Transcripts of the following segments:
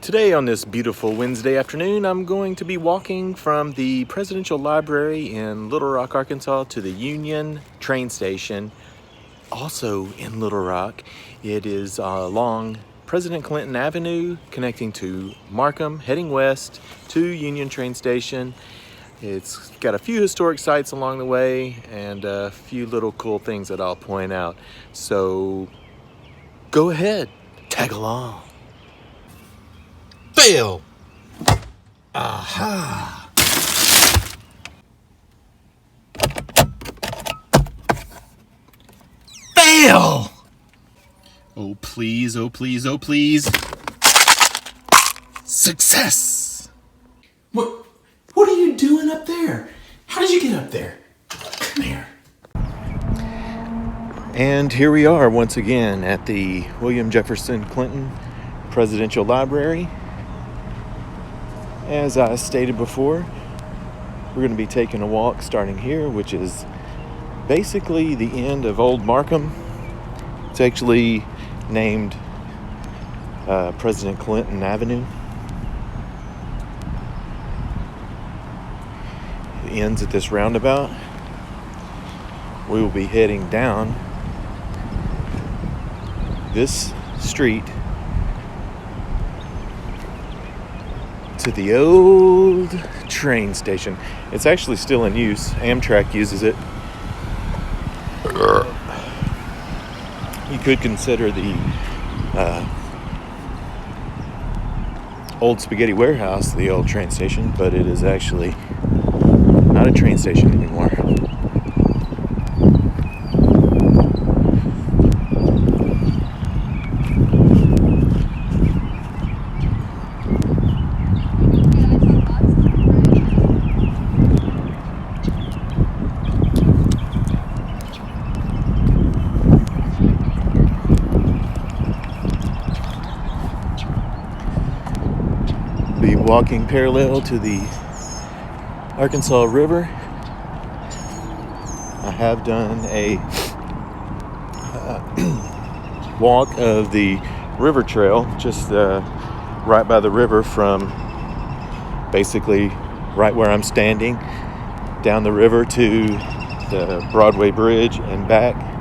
Today on this beautiful Wednesday afternoon, I'm going to be walking from the Presidential Library in Little Rock, Arkansas to the Union train station, also in Little Rock. It is along President Clinton Avenue, connecting to Markham, heading west to Union train station. It's got a few historic sites along the way and a few little cool things that I'll point out. So go ahead, tag along. Fail! Aha! Fail! Oh please, oh please, oh please. Success! What are you doing up there? How did you get up there? Come here. And here we are once again at the William Jefferson Clinton Presidential Library. As I stated before, we're going to be taking a walk starting here, which is basically the end of Old Markham. It's actually named President Clinton Avenue. It ends at this roundabout. We will be heading down this street to the old train station. It's actually still in use. Amtrak uses it. You could consider the old spaghetti warehouse the old train station, but it is actually not a train station anymore. Be walking parallel to the Arkansas River. I have done a walk of the river trail just right by the river from basically right where I'm standing down the river to the Broadway Bridge and back.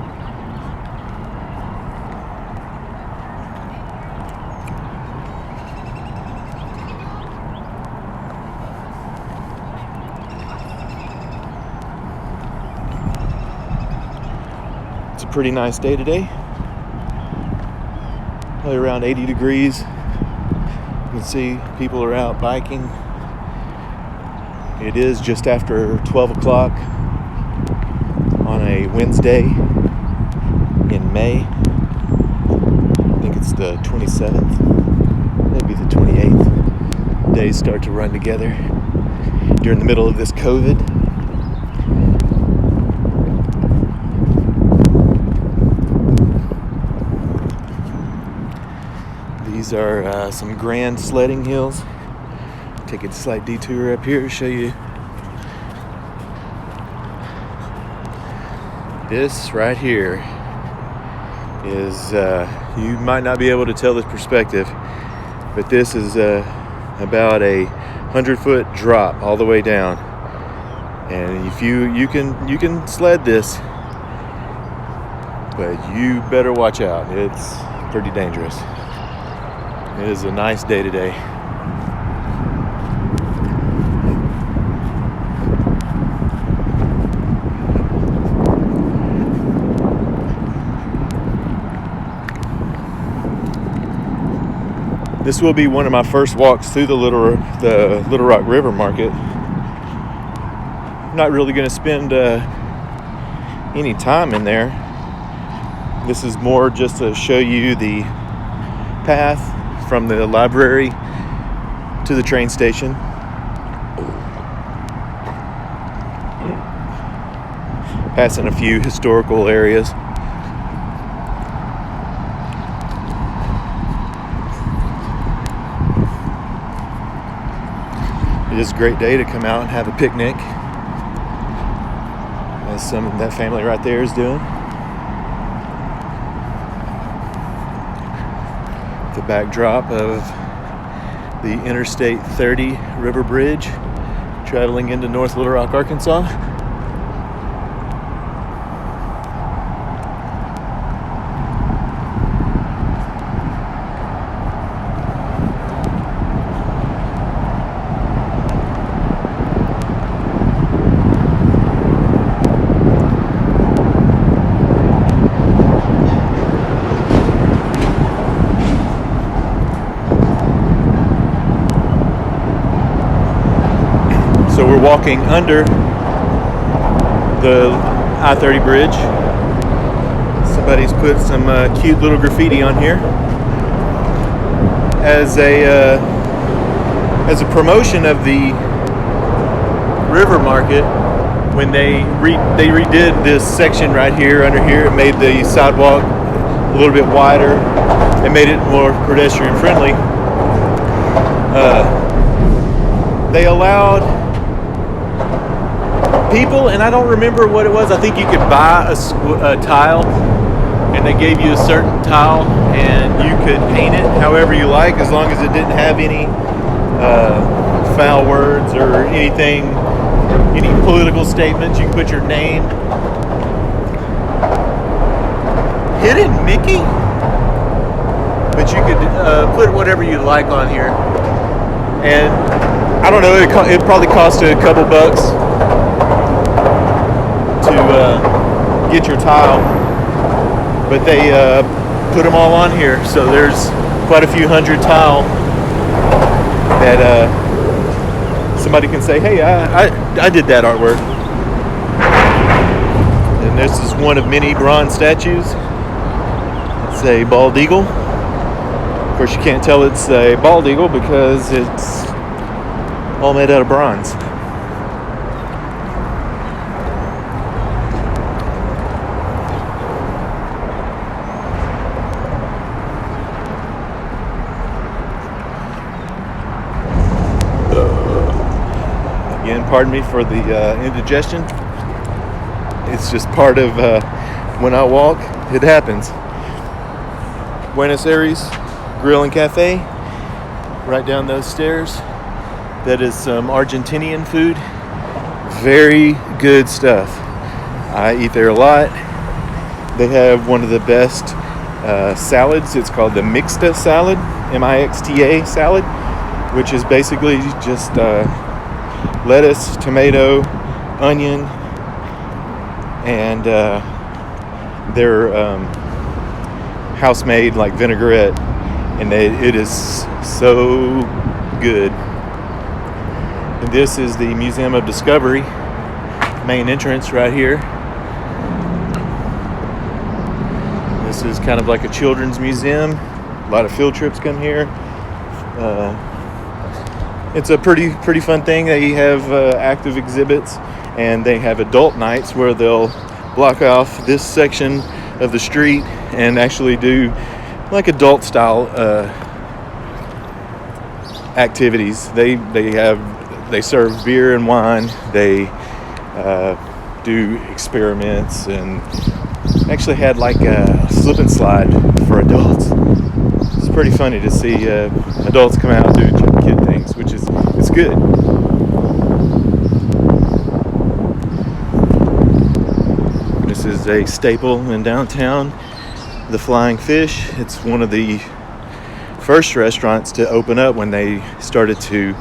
It's a pretty nice day today. Probably around 80 degrees. You can see people are out biking. It is just after 12 o'clock on a Wednesday in May. I think it's the 27th, maybe the 28th. Days start to run together during the middle of this COVID. These are some grand sledding hills. Take a slight detour up here to show you. This right here is, you might not be able to tell this perspective, but this is about a 100-foot drop all the way down. And if you can sled this, but you better watch out. It's pretty dangerous. It is a nice day today. This will be one of my first walks through the Little Rock River Market. I'm not really going to spend any time in there. This is more just to show you the path from the library to the train station. Passing a few historical areas. It is a great day to come out and have a picnic, as that family right there is doing. The backdrop of the Interstate 30 River Bridge traveling into North Little Rock, Arkansas. So we're walking under the I-30 bridge. Somebody's put some cute little graffiti on here as a promotion of the river market. When they redid this section right here under here, it made the sidewalk a little bit wider. It made it more pedestrian friendly. They allowed people, and I don't remember what it was. I think you could buy a tile, and they gave you a certain tile, and you could paint it however you like, as long as it didn't have any foul words or anything, any political statements. You can put your name. Hidden Mickey? But you could put whatever you like on here. And I don't know, it probably cost a couple bucks to get your tile, but they put them all on here, so there's quite a few hundred tile that somebody can say, hey, I did that artwork. And this is one of many bronze statues. It's a bald eagle. Of course, you can't tell it's a bald eagle because it's all made out of bronze. Again, pardon me for the indigestion. It's just part of when I walk, it happens. Buenos Aires Grill and Cafe, right down those stairs. That is some Argentinian food. Very good stuff. I eat there a lot. They have one of the best salads. It's called the Mixta salad, M-I-X-T-A salad, which is basically just lettuce, tomato, onion, and their house-made like vinaigrette, and it is so good. And this is the Museum of Discovery main entrance right here. This is kind of like a children's museum. A lot of field trips come here. It's a pretty fun thing. They have active exhibits, and they have adult nights where they'll block off this section of the street and actually do like adult style activities. They serve beer and wine. They do experiments, and actually had like a slip and slide for adults. It's pretty funny to see adults come out and do kid things, which is it's good. This is a staple in downtown, the Flying Fish. It's one of the first restaurants to open up when they started to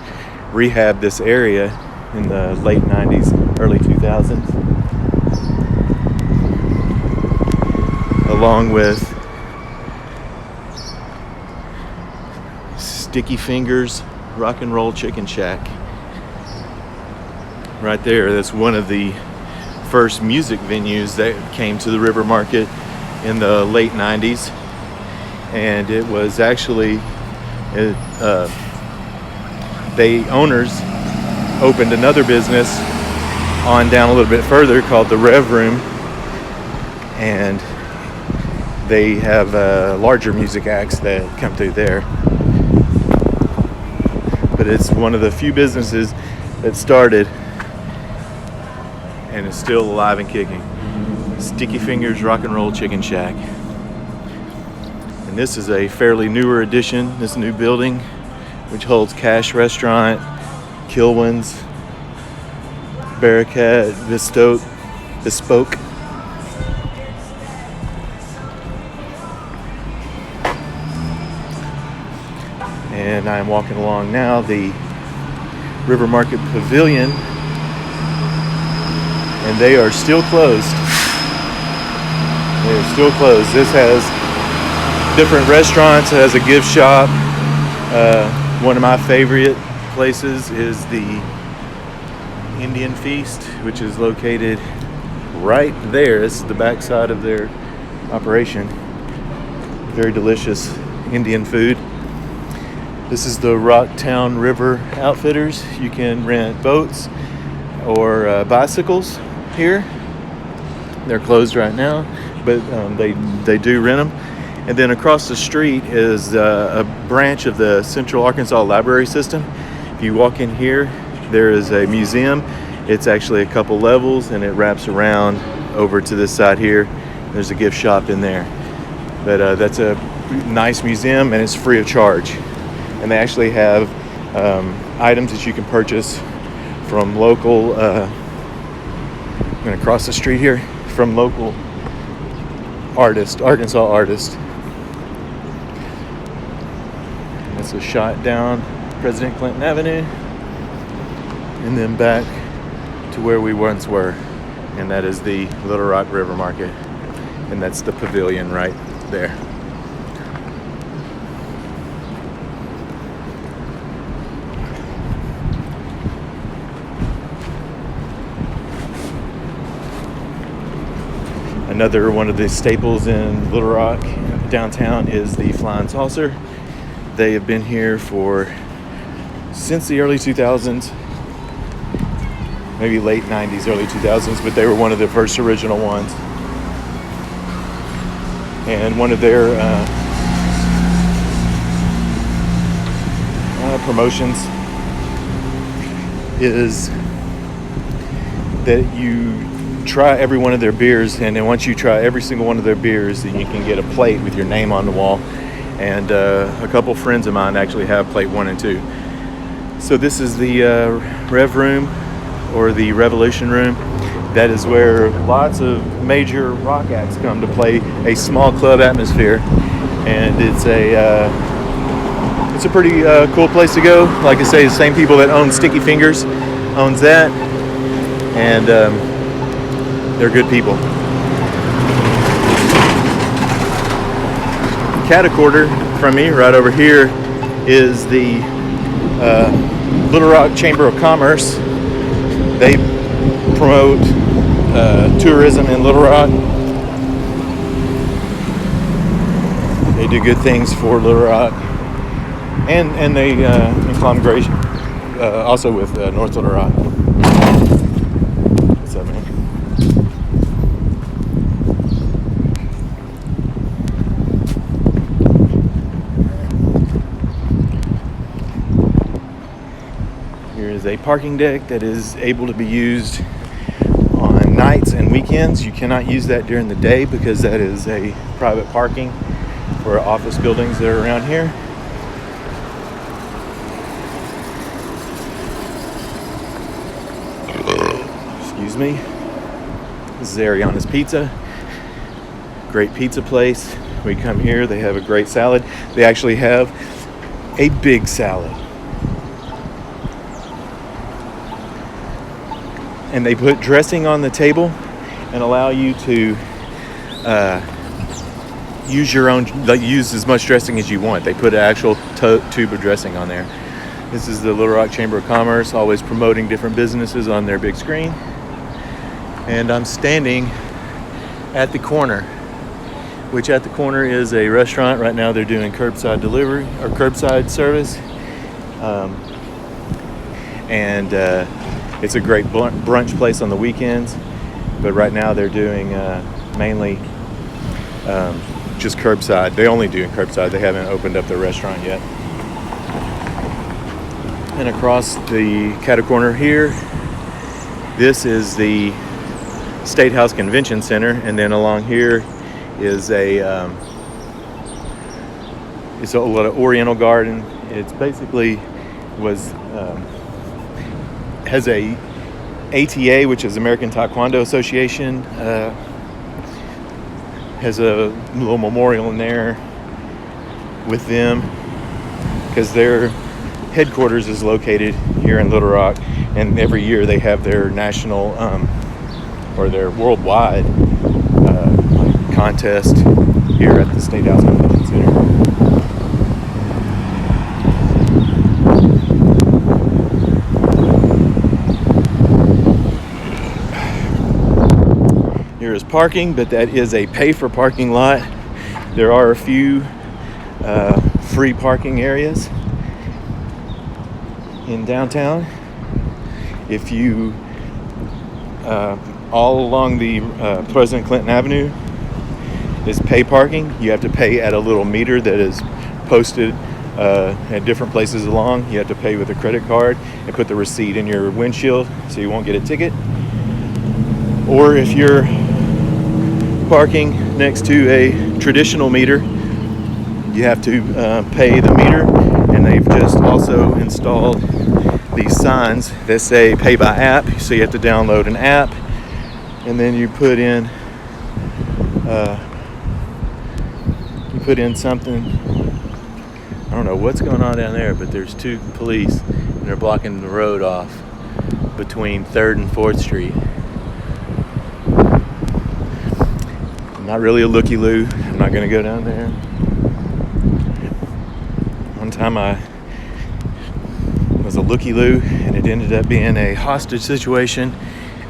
rehab this area in the late 90s, early 2000s. Along with Sticky Fingers Rock and Roll Chicken Shack. Right there, that's one of the first music venues that came to the River Market in the late 90s. And it was actually, the owners opened another business on down a little bit further called the Rev Room. And they have larger music acts that come through there. But it's one of the few businesses that started and is still alive and kicking. Sticky Fingers Rock and Roll Chicken Shack. And this is a fairly newer addition, this new building which holds Cash Restaurant, Kilwins, Bearcat, Bespoke. And I'm walking along now the River Market Pavilion, and they are still closed. They are still closed. This has different restaurants. It has a gift shop. One of my favorite places is the Indian Feast, which is located right there. This is the backside of their operation. Very delicious Indian food. This is the Rocktown River Outfitters. You can rent boats or bicycles here. They're closed right now, but they do rent them. And then across the street is a branch of the Central Arkansas Library System. If you walk in here, there is a museum. It's actually a couple levels, and it wraps around over to this side here. There's a gift shop in there. But that's a nice museum, and it's free of charge. And they actually have items that you can purchase from local, I'm going to cross the street here, from local Arkansas artists. That's a shot down President Clinton Avenue, and then back to where we once were, and that is the Little Rock River Market, and that's the pavilion right there. Another one of the staples in Little Rock downtown is the Flying Saucer. They have been here since the early 2000s, maybe late 90s, early 2000s, but they were one of the first original ones. And one of their promotions is that you try every one of their beers, and then once you try every single one of their beers, then you can get a plate with your name on the wall. And a couple friends of mine actually have plate 1 and 2. So this is the Rev Room, or the Revolution Room. That is where lots of major rock acts come to play a small club atmosphere, and it's a pretty cool place to go. Like I say, the same people that own Sticky Fingers owns that, and they're good people. Cataquarter from me, right over here, is the Little Rock Chamber of Commerce. They promote tourism in Little Rock. They do good things for Little Rock, and they in collaboration also with North Little Rock. What's up, man? Here is a parking deck that is able to be used on nights and weekends. You cannot use that during the day because that is a private parking for office buildings that are around here. Excuse me. This is Ariana's Pizza. Great pizza place. We come here, they have a great salad. They actually have a big salad. And they put dressing on the table and allow you to use as much dressing as you want. They put an actual tube of dressing on there. This is the Little Rock Chamber of Commerce, always promoting different businesses on their big screen. And I'm standing at the corner, which at the corner is a restaurant. Right now they're doing curbside delivery or curbside service. It's a great brunch place on the weekends, but right now they're doing mainly just curbside. They only do curbside. They haven't opened up their restaurant yet. And across the catacorner here, this is the State House Convention Center, and then along here is it's a lot of Oriental Garden It's basically was has a ATA, which is American Taekwondo Association, has a little memorial in there with them because their headquarters is located here in Little Rock, and every year they have their national or their worldwide contest here at the State House Convention Center. Here is parking, but that is a pay for parking lot. There are a few free parking areas in downtown. If you all along the President Clinton Avenue is pay parking. You have to pay at a little meter that is posted at different places along. You have to pay with a credit card and put the receipt in your windshield so you won't get a ticket. Or if you're parking next to a traditional meter, you have to pay the meter, and they've just also installed these signs that say pay by app, so you have to download an app, and then you put in something. I don't know what's going on down there, but there's two police and they're blocking the road off between 3rd and 4th Street. I'm not really a looky-loo. I'm not going to go down there. One time I was a looky-loo, and it ended up being a hostage situation,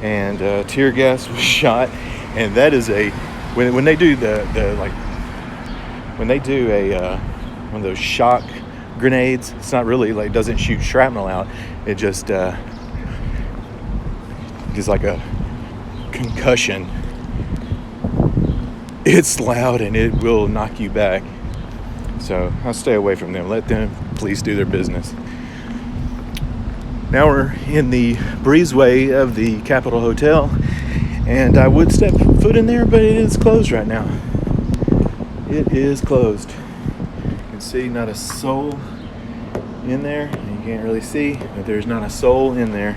and tear gas was shot. And that is when they do when they do one of those shock grenades, it's not really like, doesn't shoot shrapnel out. It just gives like a concussion. It's loud and it will knock you back. So I'll stay away from them. Let them please do their business. Now we're in the breezeway of the Capitol Hotel, and I would step foot in there, but it is closed right now. It is closed. You can see not a soul in there. You can't really see, but there's not a soul in there.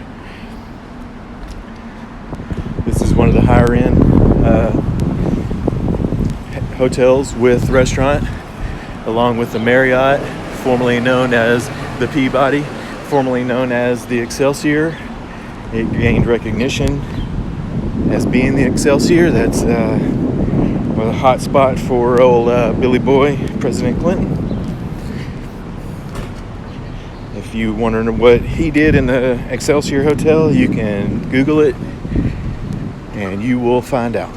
This is one of the higher end hotels with restaurant, along with the Marriott, formerly known as the Peabody, formerly known as the Excelsior. It gained recognition as being the Excelsior. That's a hot spot for old Billy Boy, President Clinton. If you wonder what he did in the Excelsior Hotel, you can Google it and you will find out.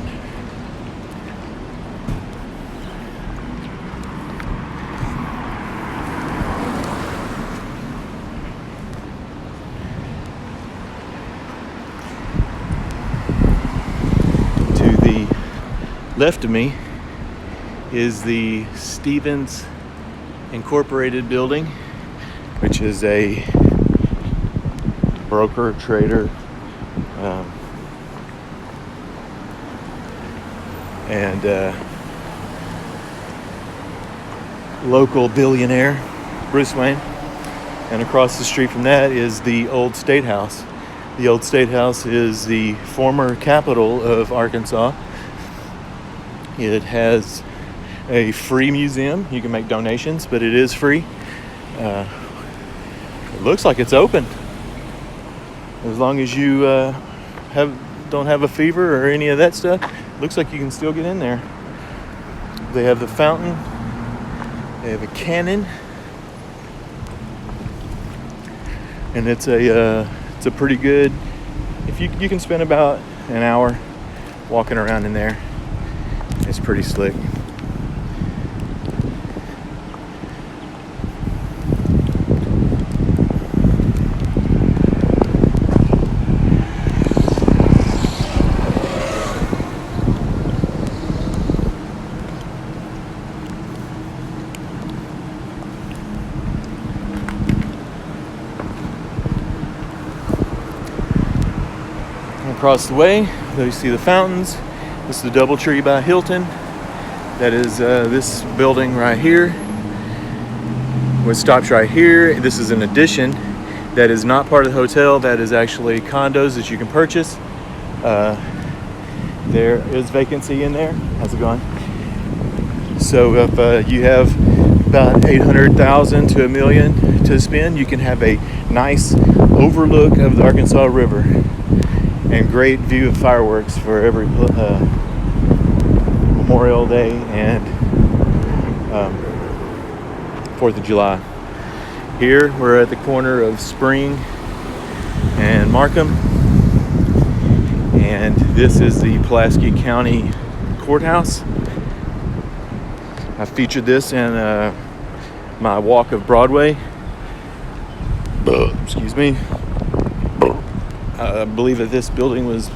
Left of me is the Stevens Incorporated building, which is a broker, trader, and local billionaire, Bruce Wayne. And across the street from that is the old State House. The old State House is the former capital of Arkansas. It has a free museum. You can make donations, but it is free. It looks like it's open. As long as you don't have a fever or any of that stuff, looks like you can still get in there. They have the fountain. They have a cannon. And it's a pretty good, if you can spend about an hour walking around in there. It's pretty slick. Across the way, there you see the fountains. This is the DoubleTree by Hilton. That is this building right here, which stops right here. This is an addition that is not part of the hotel. That is actually condos that you can purchase. There is vacancy in there. How's it going? So if you have about 800,000 to $1 million to spend, you can have a nice overlook of the Arkansas River and great view of fireworks for every Memorial Day and 4th of July. Here we're at the corner of Spring and Markham, and this is the Pulaski County Courthouse. I featured this in my walk of Broadway. Excuse me. I believe that this building was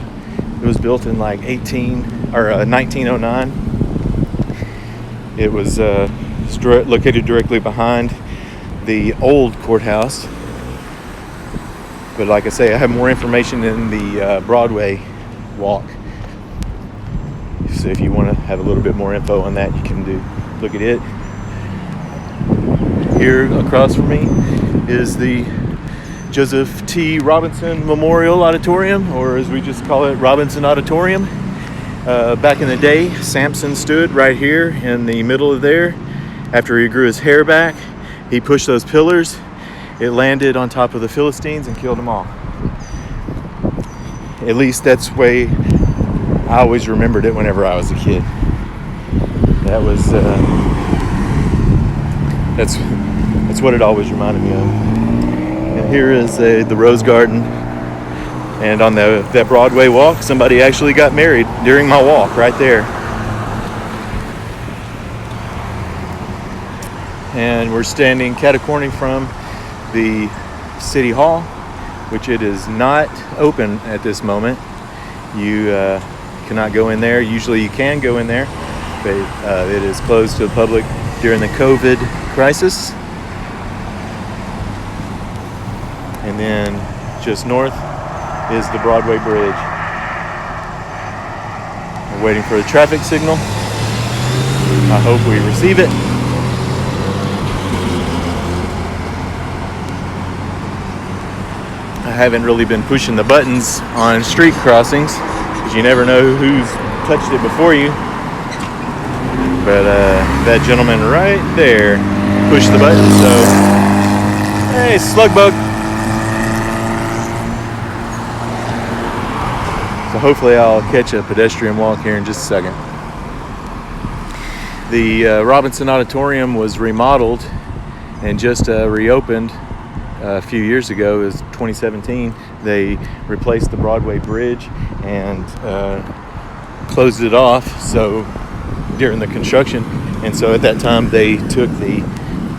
built in like 1909. It was located directly behind the old courthouse. But like I say, I have more information in the Broadway walk. So if you want to have a little bit more info on that, you can look at it. Here across from me is the Joseph T. Robinson Memorial Auditorium, or as we just call it, Robinson Auditorium. Back in the day, Samson stood right here in the middle of there. After he grew his hair back, he pushed those pillars. It landed on top of the Philistines and killed them all. At least that's the way I always remembered it whenever I was a kid. That was that's what it always reminded me of. And here is the Rose Garden, and on that Broadway walk, somebody actually got married during my walk right there. And we're standing catacorning from the City Hall, which it is not open at this moment. You cannot go in there. Usually you can go in there, but it is closed to the public during the COVID crisis. And then just north is the Broadway Bridge. We're waiting for the traffic signal. I hope we receive it. I haven't really been pushing the buttons on street crossings because you never know who's touched it before you. But that gentleman right there pushed the button, so hey, slug bug. So hopefully I'll catch a pedestrian walk here in just a second. The Robinson Auditorium was remodeled and just reopened a few years ago. It was 2017. They replaced the Broadway Bridge and closed it off during the construction. And so at that time they took the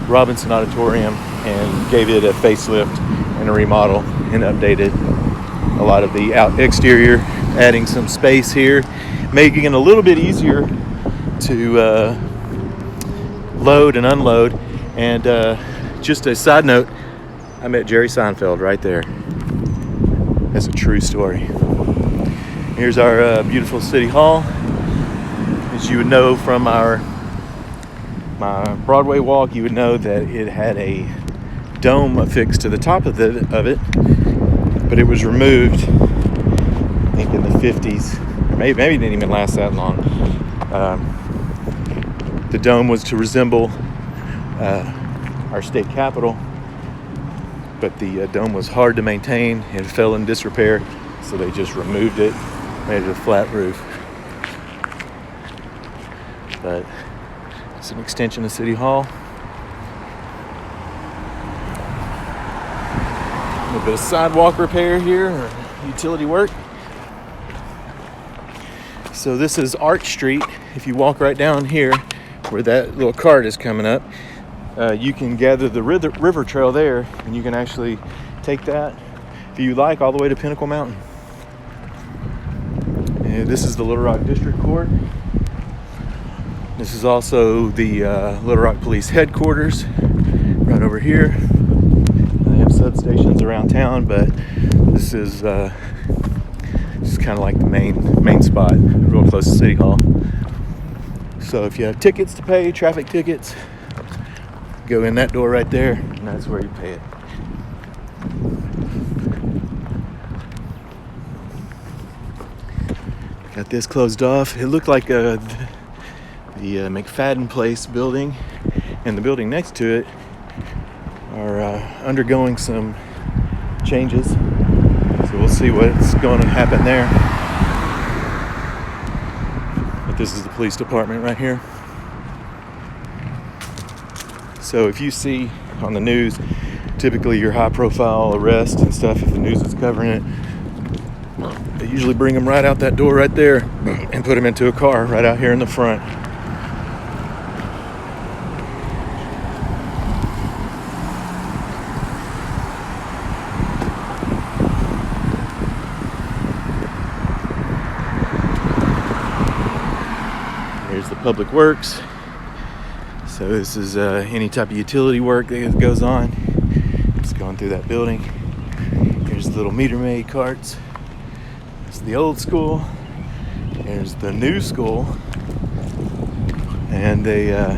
Robinson Auditorium and gave it a facelift and a remodel and updated a lot of the exterior, adding some space here, making it a little bit easier to load and unload. And just a side note, I met Jerry Seinfeld right there. That's a true story. Here's our beautiful City Hall. As you would know from my Broadway walk, you would know that it had a dome affixed to the top of it, but it was removed, I think in the 50s. Or maybe it didn't even last that long. The dome was to resemble our state capitol, but the dome was hard to maintain and fell in disrepair, so they just removed it, made it a flat roof. But it's an extension of City Hall. A little bit of sidewalk repair here, or utility work. So this is Arch Street. If you walk right down here, where that little cart is coming up, you can gather the river trail there, and you can actually take that, if you like, all the way to Pinnacle Mountain. And this is the Little Rock District Court. This is also the Little Rock Police Headquarters, right over here. They have substations around town, but this is kind of like the main spot, real close to City Hall. So if you have tickets to pay, traffic tickets, Go in that door right there, and that's where you pay it. Got this closed off. It looked like the McFadden Place building and the building next to it are undergoing some changes. So we'll see what's going to happen there. But this is the police department right here. So if you see on the news, typically your high profile arrests and stuff, if the news is covering it, they usually bring them right out that door right there and put them into a car right out here in the front. Here's the Public Works. So this is any type of utility work that goes on. Just going through that building. Here's the little meter maid carts. It's the old school. There's the new school. And they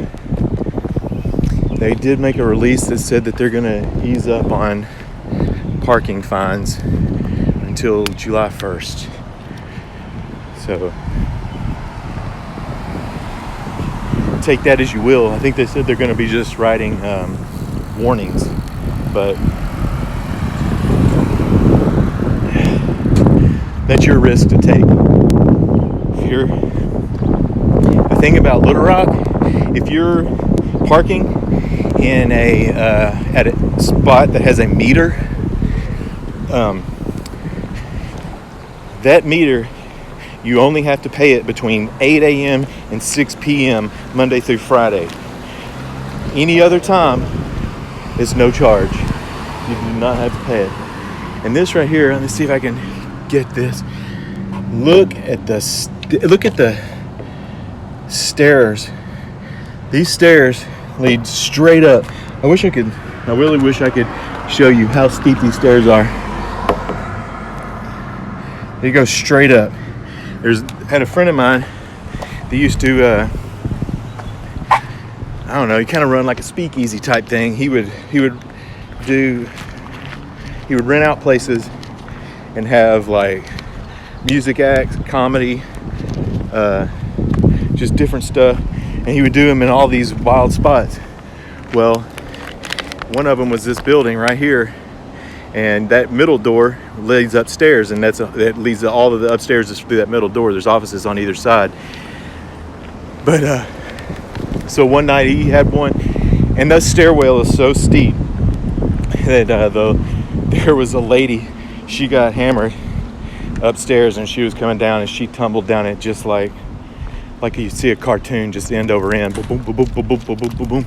did make a release that said that they're going to ease up on parking fines until July 1st. So take that as you will. I think they said they're going to be just writing warnings, but that's your risk to take. The thing about Little Rock, if you're parking in at a spot that has a meter, that meter, you only have to pay it between 8 a.m. and 6 p.m. Monday through Friday. Any other time, it's no charge. You do not have to pay it. And this right here, let me see if I can get this. Look at the stairs. These stairs lead straight up. I really wish I could show you how steep these stairs are. They go straight up. Had a friend of mine that used to I don't know, he kind of run like a speakeasy type thing. He would rent out places and have like music acts, comedy, just different stuff, and he would do them in all these wild spots. Well, one of them was this building right here, and that middle door leads upstairs, and that leads all of the upstairs is through that middle door. There's offices on either side. But so one night he had one, and that stairwell is so steep that there was a lady. She got hammered upstairs, and she was coming down, and she tumbled down it just like you see a cartoon, just end over end. Boom, boom, boom, boom, boom, boom, boom, boom,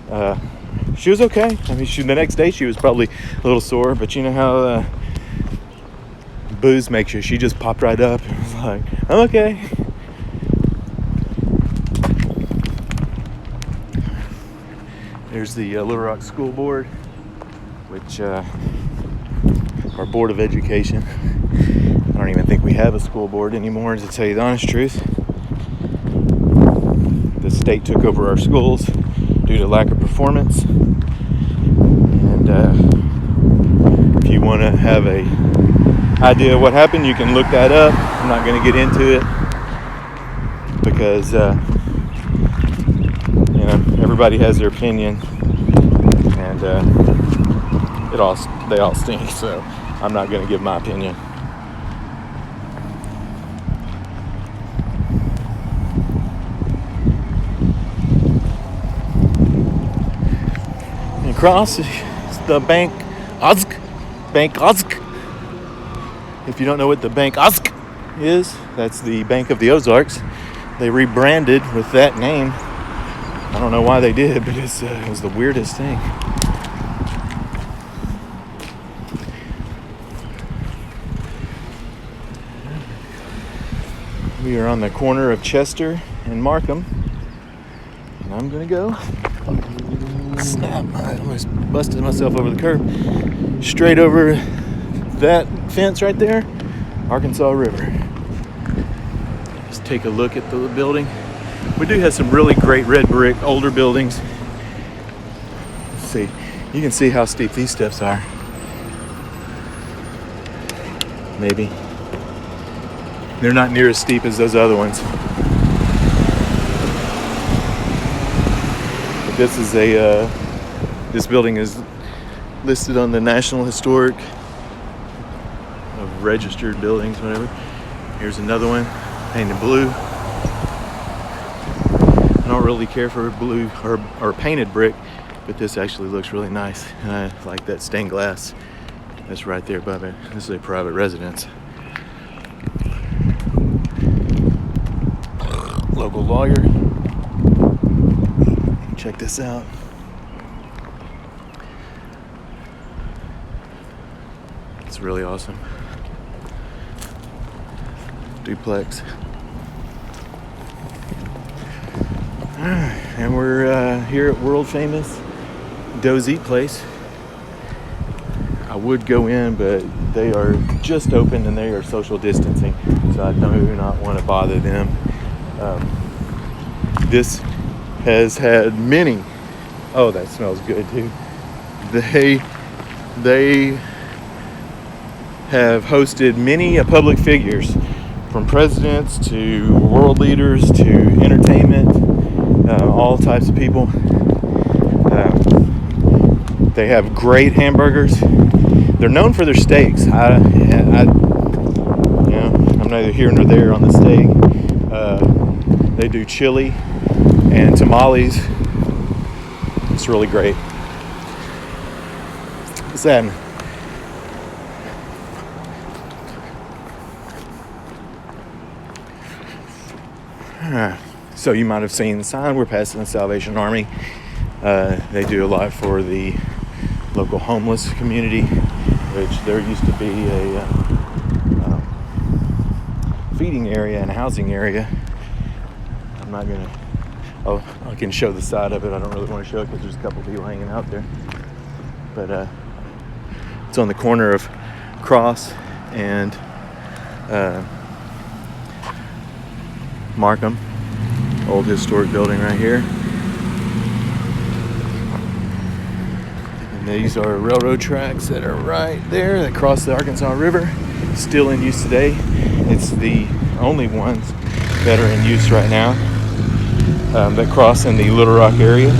boom. She was okay. I mean, the next day she was probably a little sore, but you know how booze makes you. She just popped right up and was like, I'm okay. There's the Little Rock School Board, which our Board of Education. I don't even think we have a school board anymore, to tell you the honest truth. The state took over our schools due to lack of performance. And if you want to have a idea of what happened, you can look that up. I'm not going to get into it because everybody has their opinion, and they all stink. So I'm not going to give my opinion. Across is the Bank Ozk. If you don't know what the Bank Ozk is, that's the Bank of the Ozarks. They rebranded with that name. I don't know why they did, but it was the weirdest thing. We are on the corner of Chester and Markham, and I'm gonna go. Snap, I almost busted myself over the curb. Straight over that fence right there, Arkansas River. Let's take a look at the building. We do have some really great red brick older buildings. See, you can see how steep these steps are. Maybe. They're not near as steep as those other ones. But this is this building is listed on the National Historic of Registered Buildings, whatever. Here's another one, painted blue. I don't really care for blue or painted brick, but this actually looks really nice. And I like that stained glass that's right there above it. This is a private residence. Local lawyer. Check this out. It's really awesome. Duplex. And we're here at world famous Doe's Eat Place. I would go in, but they are just open and they are social distancing, so I do not want to bother them. This has had many. Oh, that smells good too. They have hosted many public figures, from presidents to world leaders to entertainment, all types of people. They have great hamburgers. They're known for their steaks. I'm neither here nor there on the steak. They do chili and tamales. It's really great. What's that? So you might have seen the sign. We're passing the Salvation Army. They do a lot for the local homeless community, which there used to be a feeding area and housing area. I'm not gonna. Oh, I can show the side of it. I don't really want to show it because there's a couple people hanging out there. But it's on the corner of Cross and Markham. Old historic building right here. And these are railroad tracks that are right there that cross the Arkansas River. Still in use today. It's the only ones that are in use right now that cross in the Little Rock area.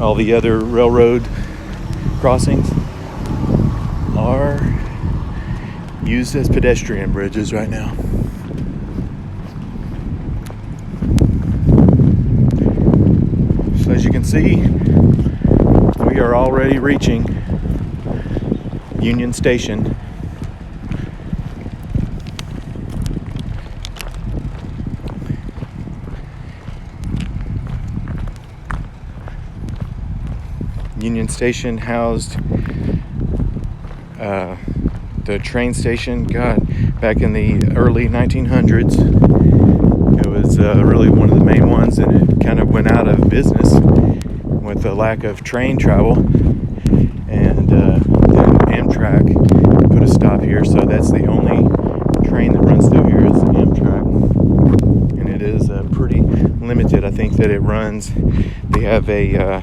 All the other railroad crossings are used as pedestrian bridges right now. So as you can see, we are already reaching Union Station. Union Station housed the train station, back in the early 1900s. It was really one of the main ones, and it kind of went out of business with the lack of train travel. And then Amtrak put a stop here, so that's the only train that runs through here is Amtrak. And it is pretty limited. I think that it runs, they have I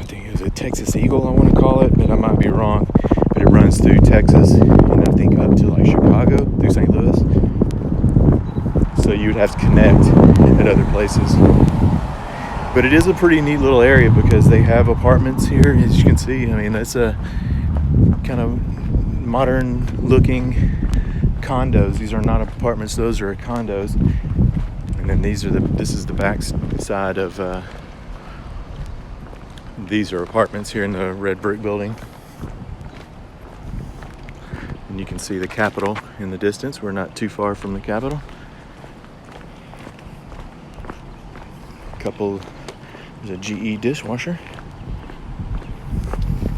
think it was a Texas Eagle, I want to call it, but I might be wrong. But it runs through Texas and I think up to like Chicago, through St. Louis. So you'd have to connect at other places. But it is a pretty neat little area because they have apartments here, as you can see. I mean, that's a kind of modern looking condos. These are not apartments, those are condos. And then this is the back side of these are apartments here in the red brick building. And you can see the Capitol in the distance. We're not too far from the Capitol. There's a GE dishwasher.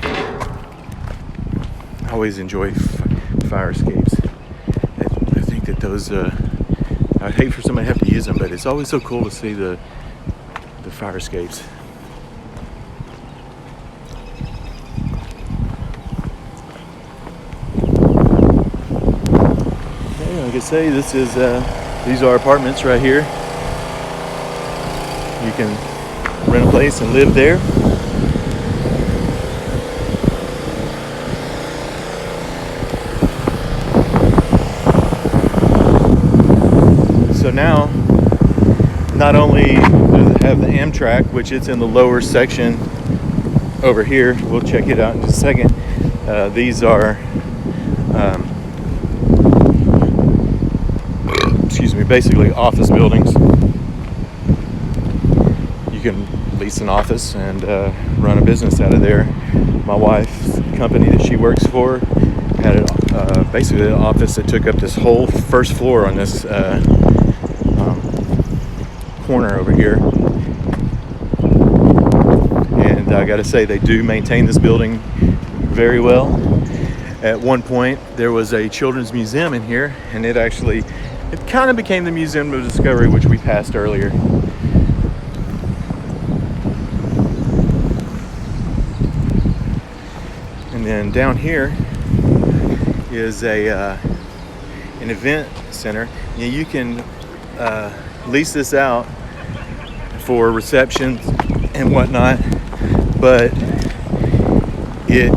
I always enjoy fire escapes. I think that those, I'd hate for somebody to have to use them, but it's always so cool to see the fire escapes. Like I say, these are apartments right here. You can rent a place and live there. So now, not only does it have the Amtrak, which it's in the lower section over here, we'll check it out in just a second. These are, basically office buildings. You can lease an office and run a business out of there. My wife's company that she works for had basically an office that took up this whole first floor on this corner over here. And I gotta say, they do maintain this building very well. At one point, there was a children's museum in here, and it kind of became the Museum of Discovery, which we passed earlier. And then down here is an event center. You can lease this out for receptions and whatnot, but it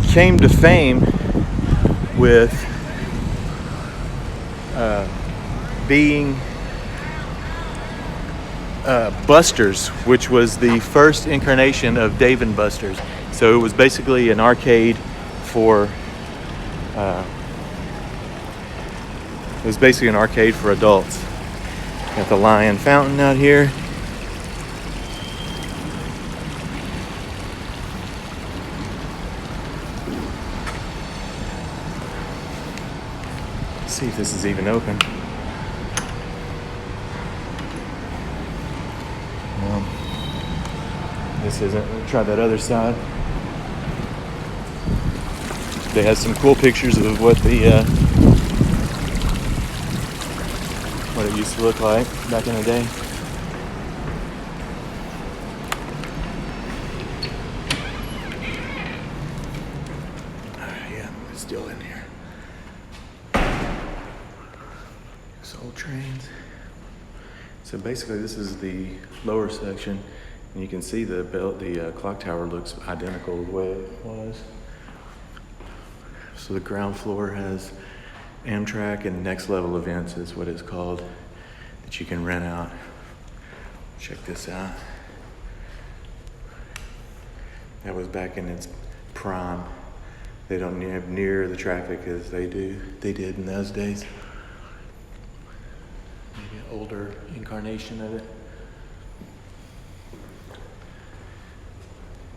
came to fame with being Buster's, which was the first incarnation of Dave and Buster's. So it was basically an arcade for adults. Got the Lion Fountain out here. Let's see if this is even open. No, this isn't. We'll try that other side. They have some cool pictures of what it used to look like back in the day. Yeah, it's still in here. It's old trains. So basically, this is the lower section, and you can see the clock tower looks identical to the way it was. So the ground floor has Amtrak, and Next Level Events is what it's called, that you can rent out. Check this out. That was back in its prime. They don't have near the traffic as they did in those days. Maybe an older incarnation of it.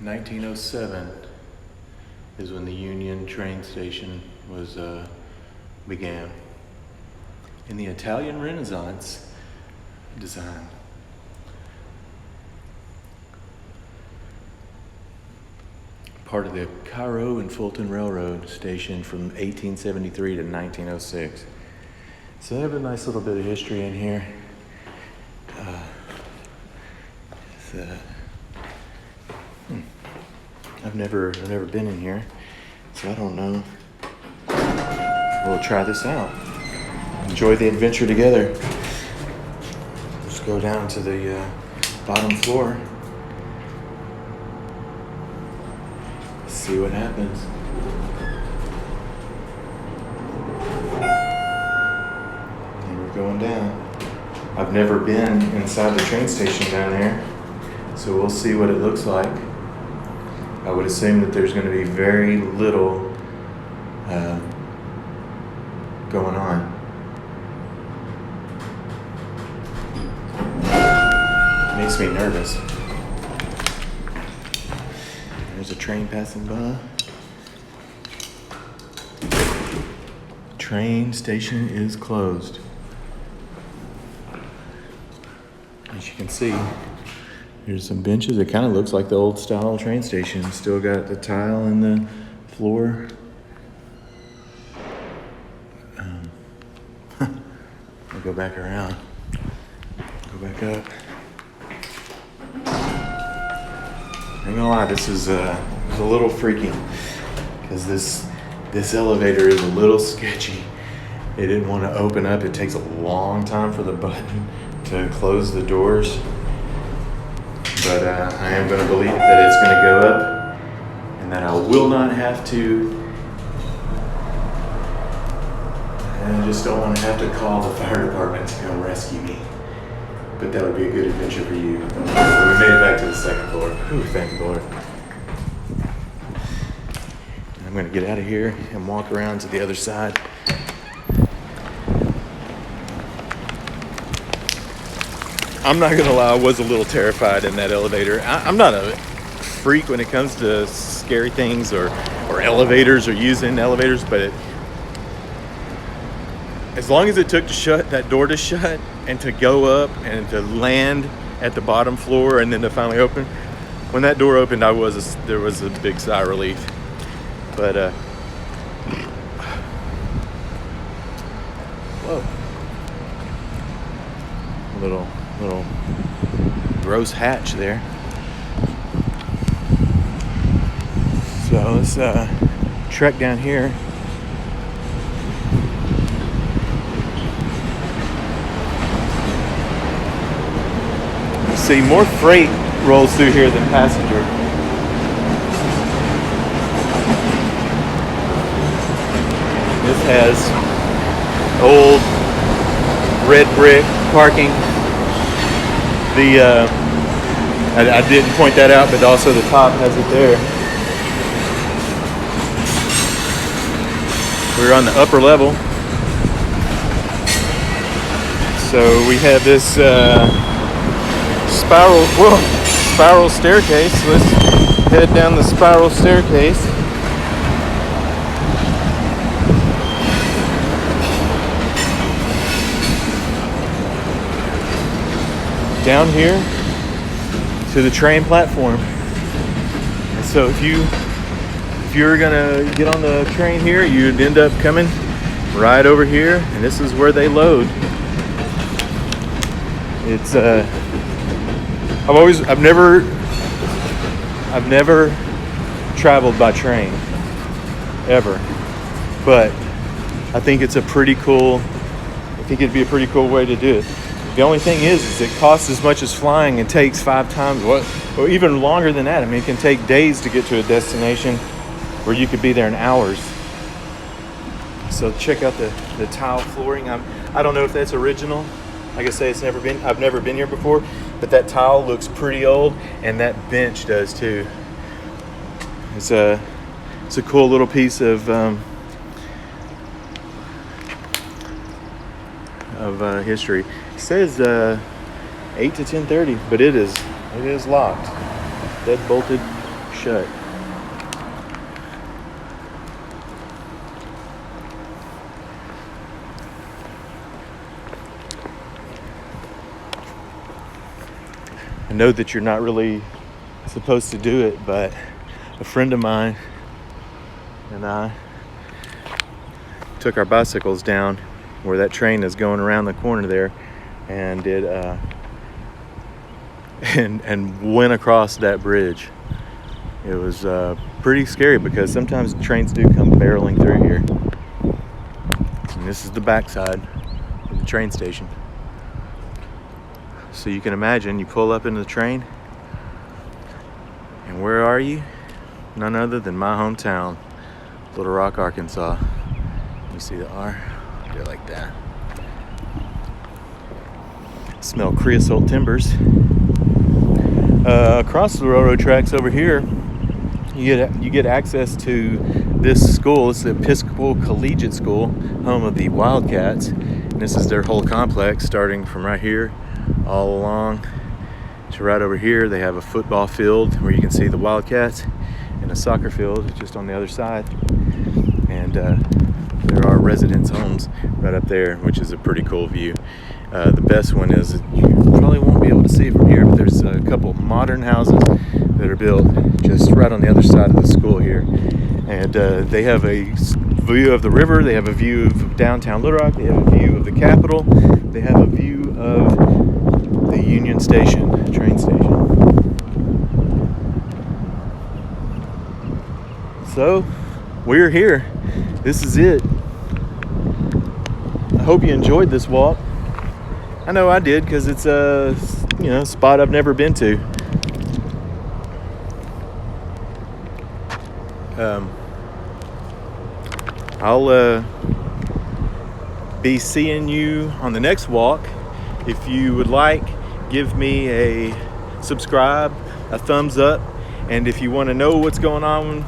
1907 is when the Union train station was began in the Italian Renaissance design. Part of the Cairo and Fulton Railroad station from 1873 to 1906. So they have a nice little bit of history in here. I've never been in here, so I don't know. We'll try this out. Enjoy the adventure together. Let's go down to the bottom floor. Let's see what happens. And we're going down. I've never been inside the train station down there, so we'll see what it looks like. I would assume that there's going to be very little going on. It makes me nervous. There's a train passing by. Train station is closed. As you can see, here's some benches. It kind of looks like the old style train station. Still got the tile in the floor. I'll go back around. Go back up. I ain't gonna lie, this is a little freaky because this elevator is a little sketchy. They didn't want to open up. It takes a long time for the button to close the doors. but I am going to believe that it's going to go up and that I will not have to. And I just don't want to have to call the fire department to come rescue me. But that would be a good adventure for you. We made it back to the second floor. Whew, thank you, Lord. I'm going to get out of here and walk around to the other side. I'm not going to lie, I was a little terrified in that elevator. I'm not a freak when it comes to scary things or elevators or using elevators, but as long as it took to shut that door to shut and to go up and to land at the bottom floor and then to finally open, when that door opened, there was a big sigh of relief. But whoa, little gross hatch there. So let's trek down here. See, more freight rolls through here than passenger. This has old red brick parking. I didn't point that out, but also the top has it there. We're on the upper level. So we have this spiral staircase. Let's head down the spiral staircase. Down here to the train platform. And so if you're gonna get on the train here, you'd end up coming right over here, and this is where they load. It's I've never traveled by train ever, but I think it'd be a pretty cool way to do it. The only thing is it costs as much as flying and takes 5 times or even longer than that. I mean, it can take days to get to a destination where you could be there in hours. So check out the tile flooring. I don't know if that's original. Like I say, I've never been here before, but that tile looks pretty old, and that bench does too. It's a cool little piece of history. It says 8 to 10:30, but it is locked, dead bolted shut. I know that you're not really supposed to do it, but a friend of mine and I took our bicycles down where that train is going around the corner there, and did and went across that bridge. It was pretty scary because sometimes trains do come barreling through here. And this is the backside of the train station. So you can imagine, you pull up into the train, and where are you? None other than my hometown, Little Rock, Arkansas. You see the R? Do it like that. Smell creosote timbers. Across the railroad tracks over here, you get access to this school. It's the Episcopal Collegiate School, home of the Wildcats. And this is their whole complex, starting from right here all along to right over here. They have a football field where you can see the Wildcats, and a soccer field just on the other side. And there are residence homes right up there, which is a pretty cool view. The best one is, you probably won't be able to see it from here, but there's a couple modern houses that are built just right on the other side of the school here. And they have a view of the river, they have a view of downtown Little Rock, they have a view of the Capitol, they have a view of the Union Station, train station. So, we're here. This is it. I hope you enjoyed this walk. I know I did, because it's a spot I've never been to. I'll be seeing you on the next walk. If you would like, give me a subscribe, a thumbs up, and if you want to know what's going on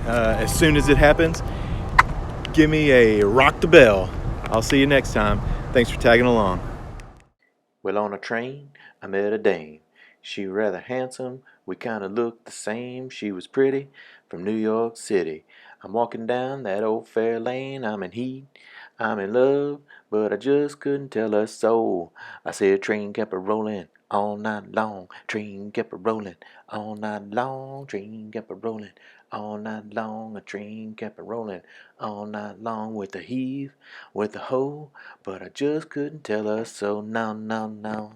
as soon as it happens, give me a rock the bell. I'll see you next time. Thanks for tagging along. Well, on a train, I met a dame. She rather handsome, we kinda looked the same. She was pretty, from New York City. I'm walking down that old fair lane, I'm in heat, I'm in love, but I just couldn't tell her so. I said train kept a rolling all night long, train kept a rolling all night long, train kept a rolling all night long, a train kept a rolling all night long with a heave, with a hoe, but I just couldn't tell her so. No, no, no.